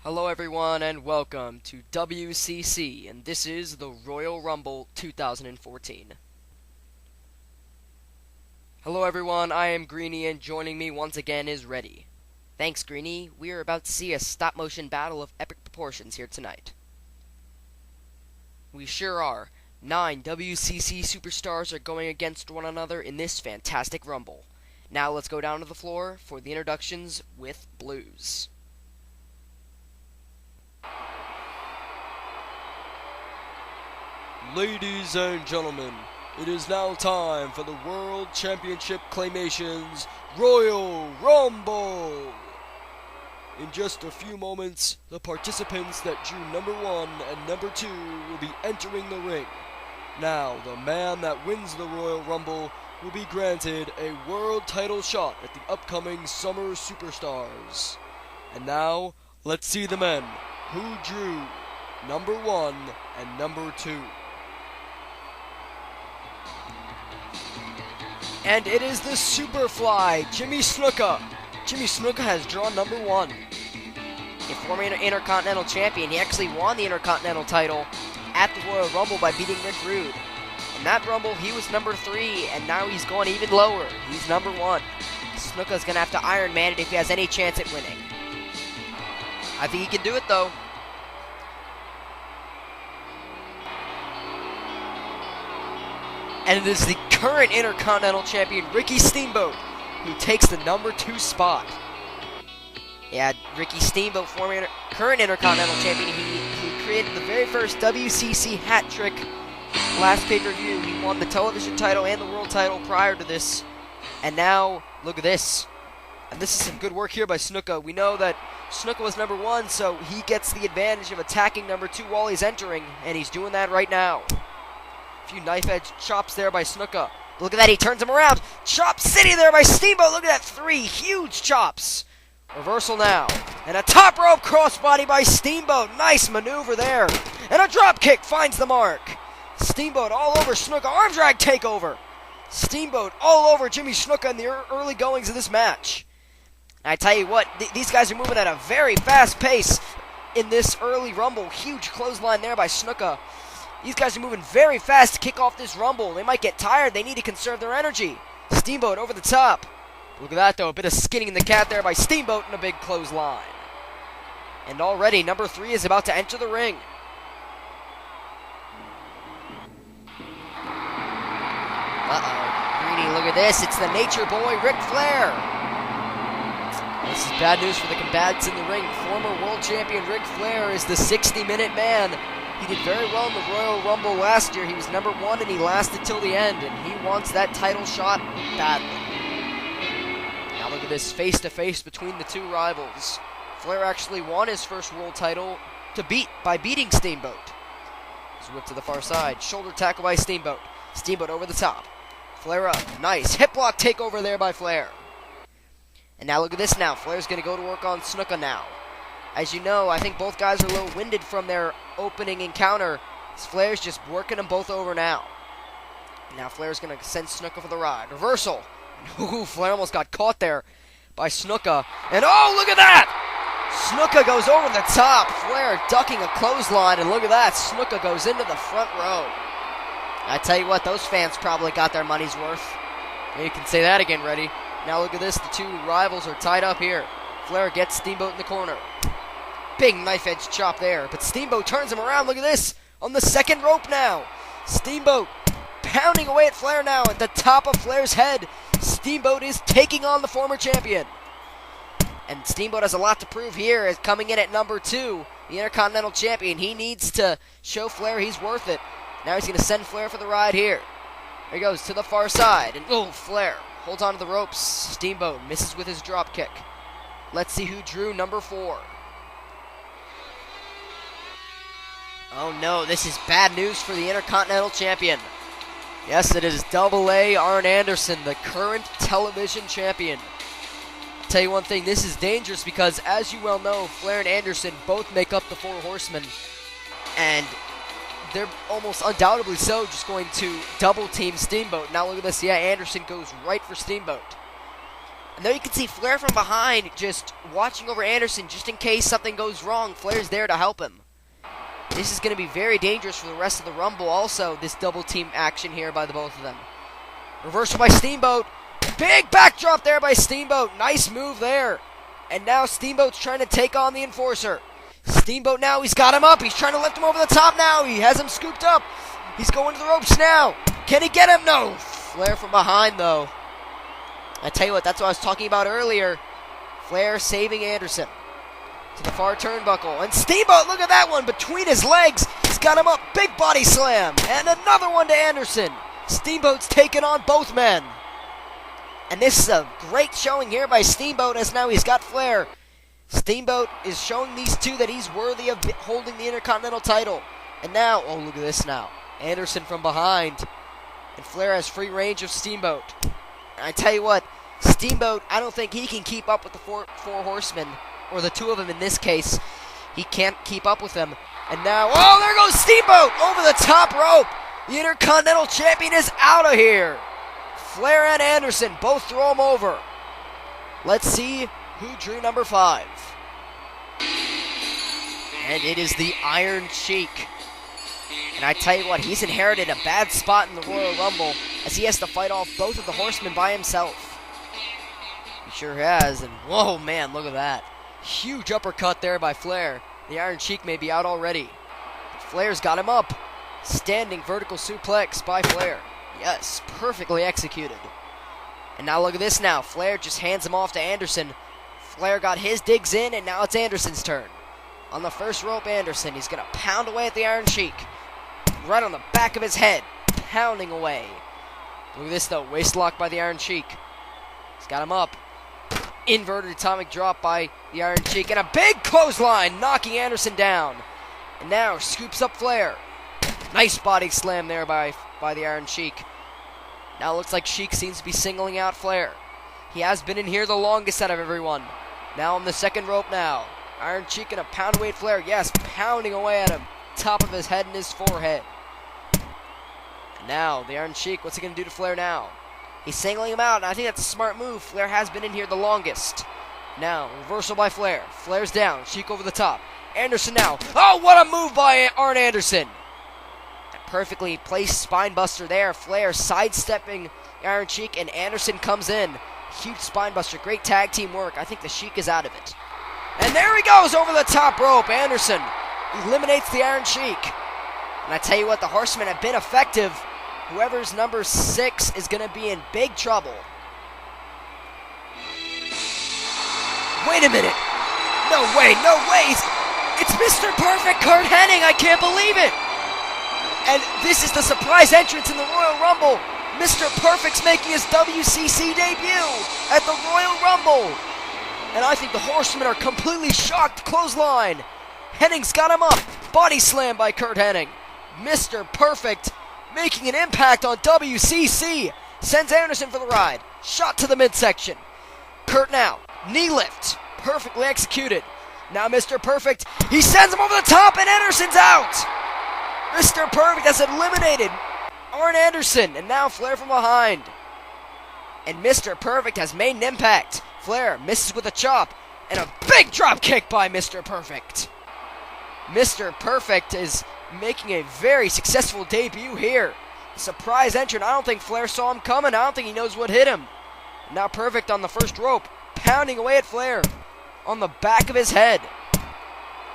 Hello everyone and welcome to WCC, and this is the Royal Rumble 2014. Hello everyone, I am Greeny and joining me once again is Reddy. Thanks Greeny, we are about to see a stop-motion battle of epic proportions here tonight. We sure are. 9 WCC superstars are going against one another in this fantastic Rumble. Now let's go down to the floor for the introductions with Blues. Ladies and gentlemen, it is now time for the World Championship Claymation's Royal Rumble! In just a few moments, the participants that drew number 1 and number 2 will be entering the ring. Now, the man that wins the Royal Rumble will be granted a world title shot at the upcoming Summer Superstars. And now, let's see the men who drew number 1 and number 2. And it is the Superfly, Jimmy Snuka. Jimmy Snuka has drawn number 1. A former Intercontinental Champion. He actually won the Intercontinental title at the Royal Rumble by beating Rick Rude. In that Rumble, he was number 3, and now he's gone even lower. He's number 1. Snuka's going to have to Iron Man it if he has any chance at winning. I think he can do it, though. And it is the current Intercontinental Champion, Ricky Steamboat, who takes the number 2 spot. Yeah, Ricky Steamboat, current Intercontinental Champion, he created the very first WCC hat trick last pay-per-view. He won the television title and the world title prior to this. And now, look at this. And this is some good work here by Snuka. We know that Snuka was number 1, so he gets the advantage of attacking number 2 while he's entering, and he's doing that right now. A few knife-edge chops there by Snuka. Look at that, he turns him around. Chop City there by Steamboat. Look at that, 3 huge chops. Reversal now. And a top rope crossbody by Steamboat. Nice maneuver there. And a drop kick finds the mark. Steamboat all over Snuka. Arm drag takeover. Steamboat all over Jimmy Snuka in the early goings of this match. And I tell you what, these guys are moving at a very fast pace in this early Rumble. Huge clothesline there by Snuka. These guys are moving very fast to kick off this Rumble. They might get tired. They need to conserve their energy. Steamboat over the top. Look at that, though. A bit of skinning in the cat there by Steamboat and a big clothesline. And already, number 3 is about to enter the ring. Uh-oh. Greeny, look at this. It's the Nature Boy, Ric Flair. This is bad news for the combatants in the ring. Former world champion Ric Flair is the 60-minute man. He did very well in the Royal Rumble last year. He was number 1 and he lasted till the end, and he wants that title shot badly. Now look at this face-to-face between the 2 rivals. Flair actually won his first world title by beating Steamboat. He's whipped to the far side. Shoulder tackle by Steamboat. Steamboat over the top. Flair up. Nice hip lock takeover there by Flair. And now look at this now. Flair's going to go to work on Snuka now. As you know, I think both guys are a little winded from their opening encounter. Flair's just working them both over now. Now Flair's going to send Snuka for the ride. Reversal. Ooh, Flair almost got caught there by Snuka. And oh, look at that! Snuka goes over the top. Flair ducking a clothesline. And look at that. Snuka goes into the front row. I tell you what, those fans probably got their money's worth. You can say that again, Reddy. Now look at this. The 2 rivals are tied up here. Flair gets Steamboat in the corner. Big knife-edge chop there, but Steamboat turns him around. Look at this, on the second rope now. Steamboat pounding away at Flair now at the top of Flair's head. Steamboat is taking on the former champion. And Steamboat has a lot to prove here as coming in at number 2, the Intercontinental Champion. He needs to show Flair he's worth it. Now he's going to send Flair for the ride here. There he goes to the far side, and oh, Flair holds onto the ropes. Steamboat misses with his drop kick. Let's see who drew number 4. Oh no, this is bad news for the Intercontinental Champion. Yes, it is AA Arn Anderson, the current television champion. I'll tell you one thing, this is dangerous because, as you well know, Flair and Anderson both make up the 4 Horsemen. And they're almost undoubtedly so just going to double team Steamboat. Now look at this, yeah, Anderson goes right for Steamboat. And there you can see Flair from behind just watching over Anderson just in case something goes wrong. Flair's there to help him. This is going to be very dangerous for the rest of the Rumble also, this double team action here by the both of them. Reversal by Steamboat. Big backdrop there by Steamboat. Nice move there. And now Steamboat's trying to take on the Enforcer. Steamboat now, he's got him up. He's trying to lift him over the top now. He has him scooped up. He's going to the ropes now. Can he get him? No. Flair from behind, though. I tell you what, that's what I was talking about earlier. Flair saving Anderson to the far turnbuckle. And Steamboat, look at that one. Between his legs, he's got him up. Big body slam. And another one to Anderson. Steamboat's taking on both men. And this is a great showing here by Steamboat as now he's got Flair. Steamboat is showing these two that he's worthy of holding the Intercontinental title. And now, oh, look at this now. Anderson from behind. And Flair has free range of Steamboat. And I tell you what, Steamboat, I don't think he can keep up with the four horsemen. Or the two of them in this case. He can't keep up with them. And now, oh, there goes Steamboat over the top rope. The Intercontinental Champion is out of here. Flair and Anderson both throw him over. Let's see who drew number 5. And it is the Iron Sheik. And I tell you what, he's inherited a bad spot in the Royal Rumble as he has to fight off both of the horsemen by himself. He sure has. And whoa, man, look at that. Huge uppercut there by Flair. The Iron Sheik may be out already. But Flair's got him up. Standing vertical suplex by Flair. Yes, perfectly executed. And now look at this now. Flair just hands him off to Anderson. Flair got his digs in, and now it's Anderson's turn. On the first rope, Anderson. He's going to pound away at the Iron Sheik. Right on the back of his head. Pounding away. Look at this, though. Waist lock by the Iron Sheik. He's got him up. Inverted atomic drop by the Iron Sheik. And a big clothesline knocking Anderson down. And now scoops up Flair. Nice body slam there by the Iron Sheik. Now it looks like Sheik seems to be singling out Flair. He has been in here the longest out of everyone. Now on the second rope now. Iron Sheik gonna pound away at Flair. Yes, pounding away at him. Top of his head and his forehead. And now the Iron Sheik, what's he gonna do to Flair now? He's singling him out, and I think that's a smart move. Flair has been in here the longest. Now, reversal by Flair. Flair's down. Sheik over the top. Anderson now. Oh, what a move by Arn Anderson. Perfectly placed spine buster there. Flair sidestepping Iron Sheik, and Anderson comes in. Huge spine buster. Great tag team work. I think the Sheik is out of it. And there he goes over the top rope. Anderson eliminates the Iron Sheik. And I tell you what, the Horsemen have been effective. Whoever's number 6 is going to be in big trouble. Wait a minute. No way, no way. It's Mr. Perfect, Curt Hennig. I can't believe it. And this is the surprise entrance in the Royal Rumble. Mr. Perfect's making his WCC debut at the Royal Rumble. And I think the Horsemen are completely shocked. Clothesline. Hennig's got him up. Body slam by Curt Hennig. Mr. Perfect making an impact on WCC. Sends Anderson for the ride. Shot to the midsection. Curt now. Knee lift. Perfectly executed. Now Mr. Perfect. He sends him over the top, and Anderson's out. Mr. Perfect has eliminated Arn Anderson, and now Flair from behind. And Mr. Perfect has made an impact. Flair misses with a chop, and a big drop kick by Mr. Perfect. Mr. Perfect is making a very successful debut here. Surprise entrant. I don't think Flair saw him coming. I don't think he knows what hit him. Now Perfect on the first rope, pounding away at Flair on the back of his head.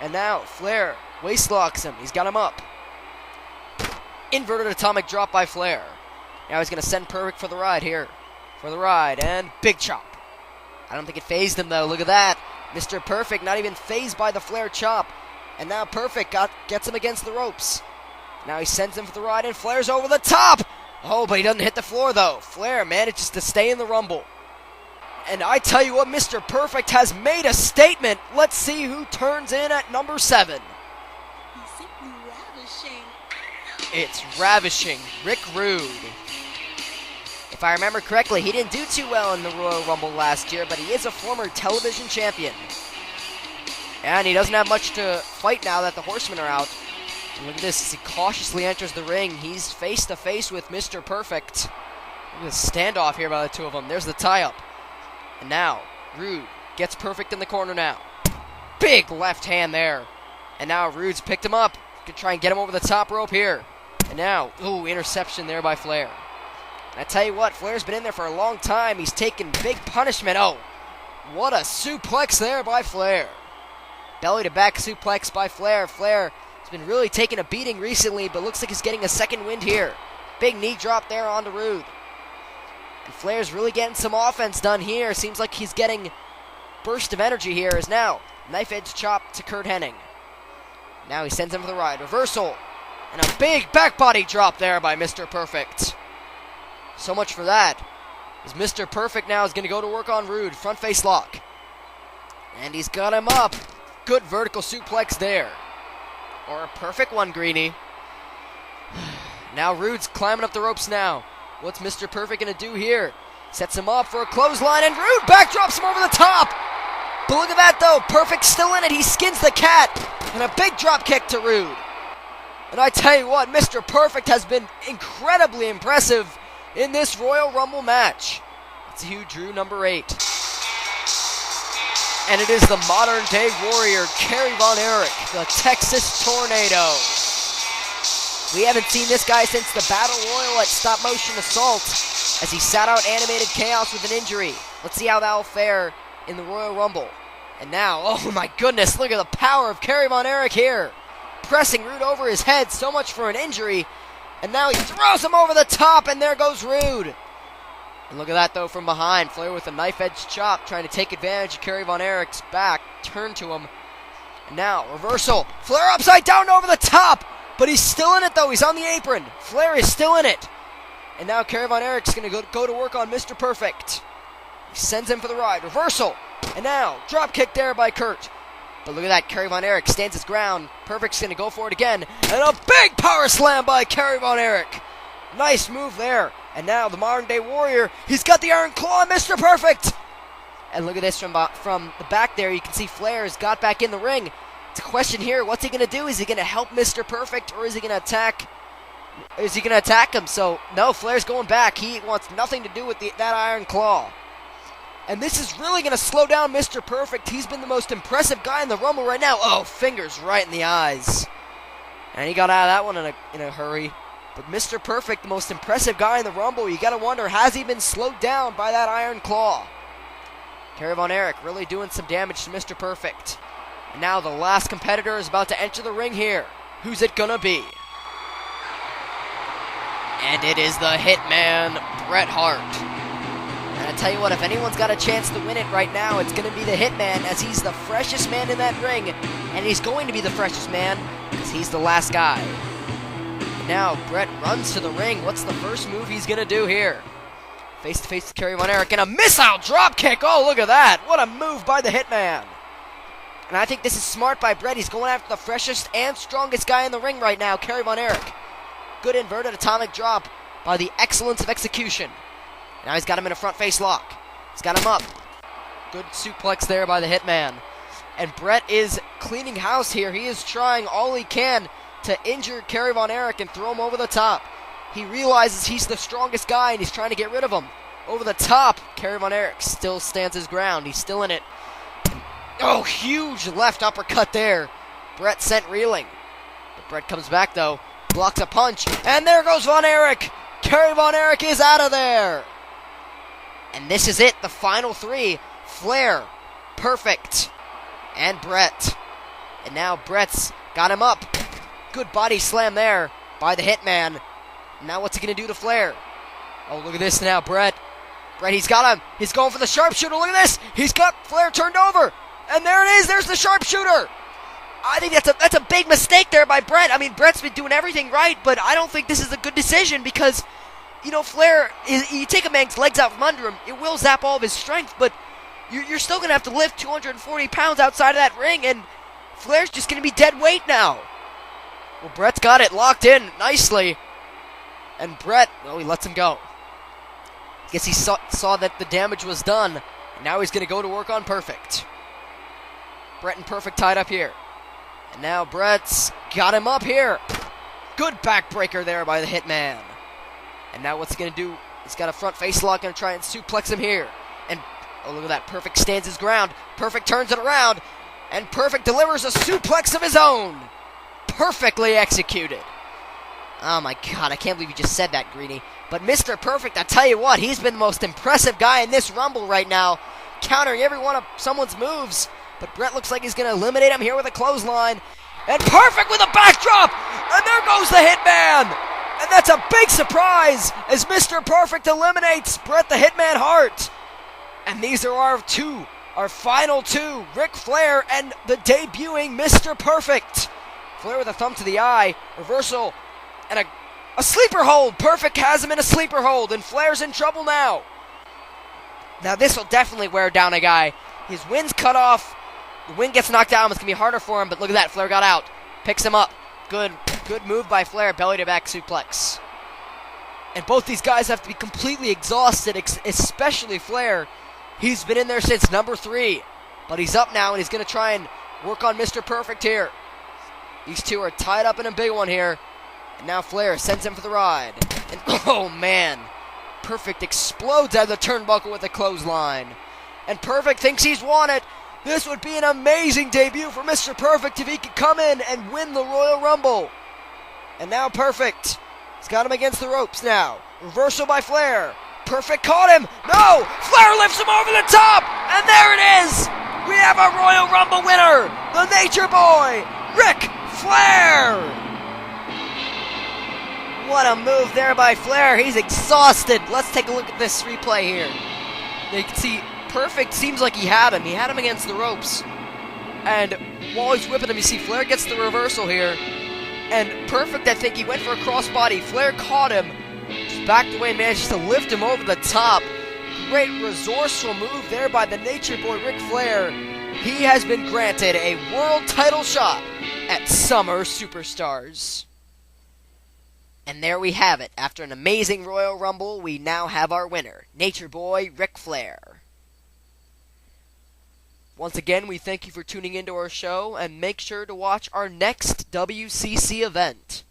And now Flair waist locks him. He's got him up. Inverted atomic drop by Flair. Now he's going to send Perfect for the ride here. For the ride, and big chop. I don't think it phased him, though. Look at that. Mr. Perfect not even phased by the Flair chop. And now Perfect gets him against the ropes. Now he sends him for the ride, and Flair's over the top. Oh, but he doesn't hit the floor, though. Flair manages to stay in the Rumble. And I tell you what, Mr. Perfect has made a statement. Let's see who turns in at number 7. It's ravishing Rick Rude. If I remember correctly, he didn't do too well in the Royal Rumble last year, but he is a former television champion. And he doesn't have much to fight now that the Horsemen are out. And look at this, as he cautiously enters the ring. He's face to face with Mr. Perfect. Look at the standoff here by the two of them. There's the tie-up. And now, Rude gets Perfect in the corner now. Big left hand there. And now Rude's picked him up. Could try and get him over the top rope here. And now, ooh, interception there by Flair. And I tell you what, Flair's been in there for a long time. He's taken big punishment. Oh, what a suplex there by Flair. Belly to back suplex by Flair. Flair has been really taking a beating recently, but looks like he's getting a second wind here. Big knee drop there onto Rude. And Flair's really getting some offense done here. Seems like he's getting burst of energy here. Is now knife edge chop to Curt Hennig. Now he sends him for the ride. Reversal. And a big back body drop there by Mr. Perfect. So much for that. As Mr. Perfect now is going to go to work on Rude. Front face lock. And he's got him up. Good vertical suplex there. Or a perfect one, Greeny. Now Rude's climbing up the ropes now. What's Mr. Perfect going to do here? Sets him up for a clothesline, and Rude backdrops him over the top. But look at that, though. Perfect's still in it. He skins the cat. And a big drop kick to Rude. And I tell you what, Mr. Perfect has been incredibly impressive in this Royal Rumble match. It's huge Drew number 8. And it is the modern-day warrior, Kerry Von Erich, the Texas Tornado. We haven't seen this guy since the Battle Royal at Stop Motion Assault, as he sat out Animated Chaos with an injury. Let's see how that will fare in the Royal Rumble. And now, oh my goodness, look at the power of Kerry Von Erich here. Pressing Rude over his head, so much for an injury. And now he throws him over the top, and there goes Rude. And look at that, though, from behind. Flair with a knife-edge chop, trying to take advantage of Kerry Von Erich's back. Turn to him. And now, reversal. Flair upside down over the top. But he's still in it, though. He's on the apron. Flair is still in it. And now Kerry Von Erich's going to go to work on Mr. Perfect. He sends him for the ride. Reversal. And now, drop kick there by Curt. But look at that. Kerry Von Erich stands his ground. Perfect's going to go for it again. And a big power slam by Kerry Von Erich. Nice move there. And now the modern-day warrior, he's got the Iron Claw on Mr. Perfect. And look at this from the back there. You can see Flair has got back in the ring. It's a question here. What's he going to do? Is he going to help Mr. Perfect, or is he going to attack? Is he going to attack him? So, no, Flair's going back. He wants nothing to do with that Iron Claw. And this is really going to slow down Mr. Perfect. He's been the most impressive guy in the Rumble right now. Oh, fingers right in the eyes. And he got out of that one in a hurry. But Mr. Perfect, the most impressive guy in the Rumble, you got to wonder, has he been slowed down by that Iron Claw? Kerry Von Erich really doing some damage to Mr. Perfect. And now the last competitor is about to enter the ring here. Who's it gonna be? And it is the Hitman, Bret Hart. And I tell you what, if anyone's got a chance to win it right now, it's gonna be the Hitman, as he's the freshest man in that ring. And he's going to be the freshest man, because he's the last guy. And now Bret runs to the ring. What's the first move he's gonna do here? Face to face with Kerry Von Erich, and a missile drop kick. Oh, look at that. What a move by the Hitman. And I think this is smart by Bret. He's going after the freshest and strongest guy in the ring right now, Kerry Von Erich. Good inverted atomic drop by the excellence of execution. Now he's got him in a front face lock. He's got him up. Good suplex there by the Hitman. And Bret is cleaning house here. He is trying all he can to injure Kerry Von Erich and throw him over the top. He realizes he's the strongest guy, and he's trying to get rid of him. Over the top, Kerry Von Erich still stands his ground. He's still in it. Oh, huge left uppercut there. Bret sent reeling. But Bret comes back, though. Blocks a punch. And there goes Von Erich. Kerry Von Erich is out of there. And this is it. The final three. Flair, Perfect, and Bret. And now Bret's got him up. Good body slam there by the Hitman. Now what's he going to do to Flair? Oh, look at this now, Bret. Bret, he's got him. He's going for the sharpshooter. Look at this. He's got Flair turned over. And there it is. There's the sharpshooter. I think that's a big mistake there by Bret. I mean, Bret's been doing everything right, but I don't think this is a good decision because, you know, Flair, you take a man's legs out from under him, it will zap all of his strength, but you're still going to have to lift 240 pounds outside of that ring, and Flair's just going to be dead weight now. Well, Bret's got it locked in nicely. And Bret, oh, he lets him go. Guess he saw that the damage was done. And now he's going to go to work on Perfect. Bret and Perfect tied up here. And now Bret's got him up here. Good backbreaker there by the Hitman. And now what's he going to do? He's got a front face lock, going to try and suplex him here. And Oh, look at that. Perfect stands his ground. Perfect turns it around. And Perfect delivers a suplex of his own. Perfectly executed. Oh my god, I can't believe you just said that, Greeny. But Mr. Perfect, I tell you what, he's been the most impressive guy in this Rumble right now, countering every one of someone's moves. But Brett looks like he's going to eliminate him here with a clothesline. And Perfect with a backdrop! And there goes the Hitman! And that's a big surprise as Mr. Perfect eliminates Bret the Hitman Hart. And these are our final two, Ric Flair and the debuting Mr. Perfect. Flair with a thumb to the eye, reversal, and a sleeper hold. Perfect has him in a sleeper hold, and Flair's in trouble now. Now this will definitely wear down a guy. His wind's cut off. The wind gets knocked out. It's going to be harder for him, but look at that. Flair got out. Picks him up. Good move by Flair. Belly to back suplex. And both these guys have to be completely exhausted, especially Flair. He's been in there since number 3. But he's up now, and he's going to try and work on Mr. Perfect here. These two are tied up in a big one here. And now Flair sends him for the ride. And oh man, Perfect explodes out of the turnbuckle with a clothesline. And Perfect thinks he's won it. This would be an amazing debut for Mr. Perfect if he could come in and win the Royal Rumble. And now Perfect. He's got him against the ropes now. Reversal by Flair. Perfect caught him. No! Flair lifts him over the top. And there it is. We have a Royal Rumble winner. The Nature Boy, Ric Flair. What a move there by Flair. He's exhausted. Let's take a look at this replay here. You can see Perfect seems like he had him. He had him against the ropes. And while he's whipping him, you see Flair gets the reversal here. And Perfect, I think he went for a crossbody. Flair caught him, just backed away and managed to lift him over the top. Great resourceful move there by the Nature Boy, Ric Flair. He has been granted a world title shot at Summer Superstars. And there we have it. After an amazing Royal Rumble, we now have our winner, Nature Boy Ric Flair. Once again, we thank you for tuning into our show, and make sure to watch our next WCC event.